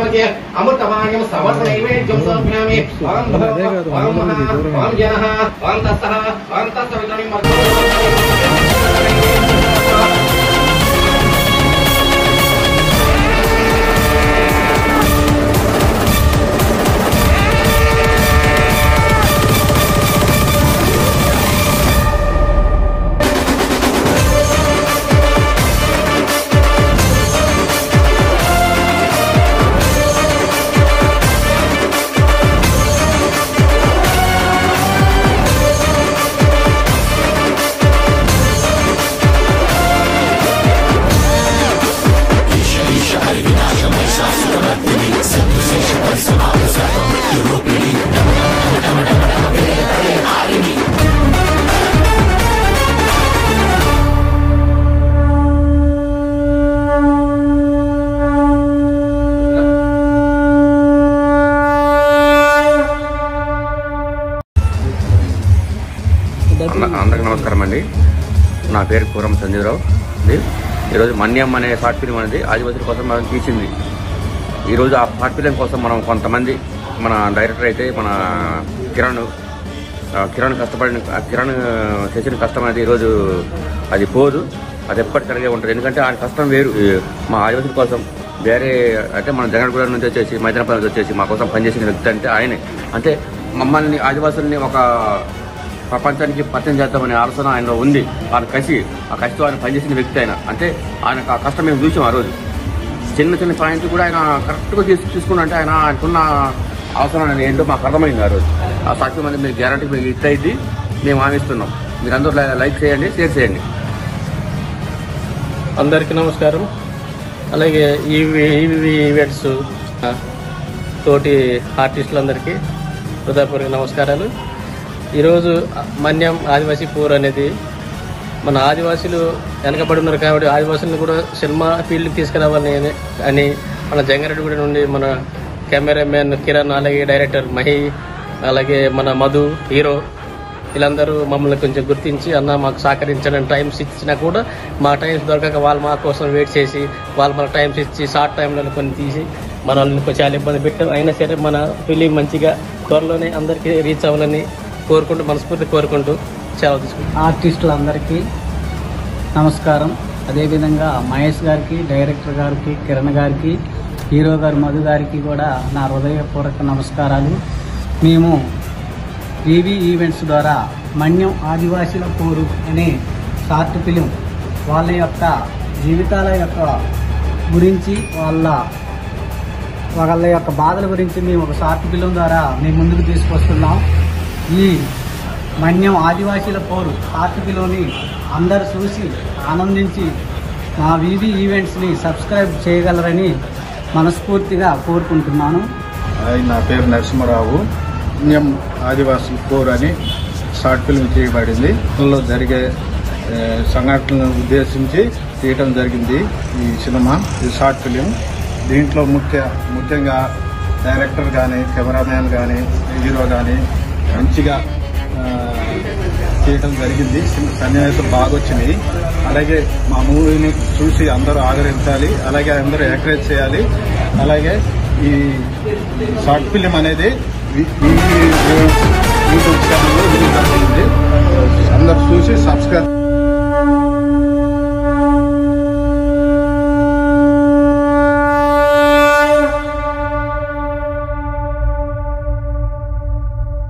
मध्ये अमृतवाण्यं समर्पणैवेद्यं समर्पयामि। ओम भगवः ओम महा ओम जनः ओम तत्सः ओम तत्सवितुर्वरेण्यं అందరికీ నమస్కారం అండి. నా పేరు పూరం సంజీవరావు. ఈరోజు మన్యం అనే షార్ట్ ఫిలిం అనేది ఆదివాసుల కోసం మనం తీసింది. ఈరోజు ఆ షార్ట్ ఫిలిం కోసం మనం కొంతమంది మన డైరెక్టర్ అయితే మన కిరణ్ చేసిన కష్టం అనేది ఈరోజు అది పోదు, అది ఎప్పటికీ ఉంటుంది. ఎందుకంటే ఆయన కష్టం వేరు. మా ఆదివాసుల కోసం వేరే అంటే మన జగన్గూడ నుంచి వచ్చేసి మైదానపల్లి నుంచి వచ్చేసి మా కోసం పనిచేసిన వ్యక్తి అంటే ఆయనే. అంటే మమ్మల్ని ఆదివాసుల్ని ఒక ప్రపంచానికి పరిచయం చేద్దామనే ఆలోచన ఆయనలో ఉంది. ఆ కసితో ఆయన పనిచేసిన వ్యక్తి ఆయన. అంటే ఆయన ఆ కష్టం మేము చూసాం. ఆ రోజు చిన్న పాయింట్ కూడా ఆయన కరెక్ట్గా తీసుకున్నా అంటే ఆయనకున్న అవసరం అనేది ఏంటో మాకు అర్థమైంది. ఆ రోజు ఆ సాక్షి మంది మీరు గ్యారంటీ మీకు హిట్ అయింది మేము హామీస్తున్నాం. మీరు అందరూ లైక్ చేయండి, షేర్ చేయండి. అందరికీ నమస్కారం. అలాగే ఈవెంట్స్ తోటి ఆర్టిస్టులందరికీ హృదయపూర్వక నమస్కారాలు. ఈరోజు మన్యం ఆదివాసీ పూర్ అనేది మన ఆదివాసీలు వెనకబడి ఉన్నారు కాబట్టి ఆదివాసులను కూడా సినిమా ఫీల్డ్కి తీసుకురావాలని అని మన జంగారెడ్డిగూడ నుండి మన కెమెరామెన్ కిరణ్, అలాగే డైరెక్టర్ మహి, అలాగే మన మధు హీరో వీళ్ళందరూ మమ్మల్ని కొంచెం గుర్తించి అన్న మాకు సహకరించడానికి టైమ్స్ ఇచ్చినా కూడా మా టైమ్స్ దొరకక వాళ్ళు మా కోసం వెయిట్ చేసి వాళ్ళు మన టైమ్స్ ఇచ్చి షార్ట్ టైంలో కొన్ని తీసి మన వాళ్ళని చాలా ఇబ్బంది పెట్టాం. అయినా సరే మన ఫిలిం మంచిగా త్వరలోనే అందరికీ రీచ్ అవ్వాలని కోరుకుంటూ మనస్ఫూర్తి కోరుకుంటూ సెలవు తీసుకుంటాం. ఆర్టిస్టులందరికీ నమస్కారం. అదేవిధంగా మహేష్ గారికి, డైరెక్టర్ గారికి, కిరణ్ గారికి, హీరో గారు మధు గారికి కూడా నా హృదయపూర్వక నమస్కారాలు. మేము టీవీ ఈవెంట్స్ ద్వారా మన్యం ఆదివాసీల పోరు అనే షార్ట్ ఫిలిం వాళ్ళ యొక్క జీవితాల యొక్క గురించి వాళ్ళ యొక్క బాధల గురించి మేము ఒక షార్ట్ ఫిలిం ద్వారా మేము ముందుకు తీసుకొస్తున్నాం. ఈ మన్యం ఆదివాసీల పోరు షార్ట్ ఫిలింని అందరూ చూసి ఆనందించి మా వీవీ ఈవెంట్స్ని సబ్స్క్రైబ్ చేయగలరని మనస్ఫూర్తిగా కోరుకుంటున్నాను. నా పేరు నరసింహరావు. మన్యం ఆదివాసీల పోరు అని షార్ట్ ఫిల్మ్ చేయబడింది. అందులో జరిగే సంఘటనలను ఉద్దేశించి తీయటం జరిగింది ఈ సినిమా. ఈ షార్ట్ ఫిలిం దీంట్లో ముఖ్యంగా డైరెక్టర్ కానీ, కెమెరామ్యాన్ కానీ, హీరో కానీ మంచిగా చేయటం జరిగింది. సన్నివేశాలు బాగా వచ్చినాయి. అలాగే మా మూవీని చూసి అందరూ ఆదరించాలి, అలాగే అందరూ ఎంకరేజ్ చేయాలి. అలాగే ఈ షార్ట్ ఫిలిం అనేది యూట్యూబ్ ఛానల్లో రిలీజ్ అవుతుంది. అందరూ చూసి సబ్స్క్రైబ్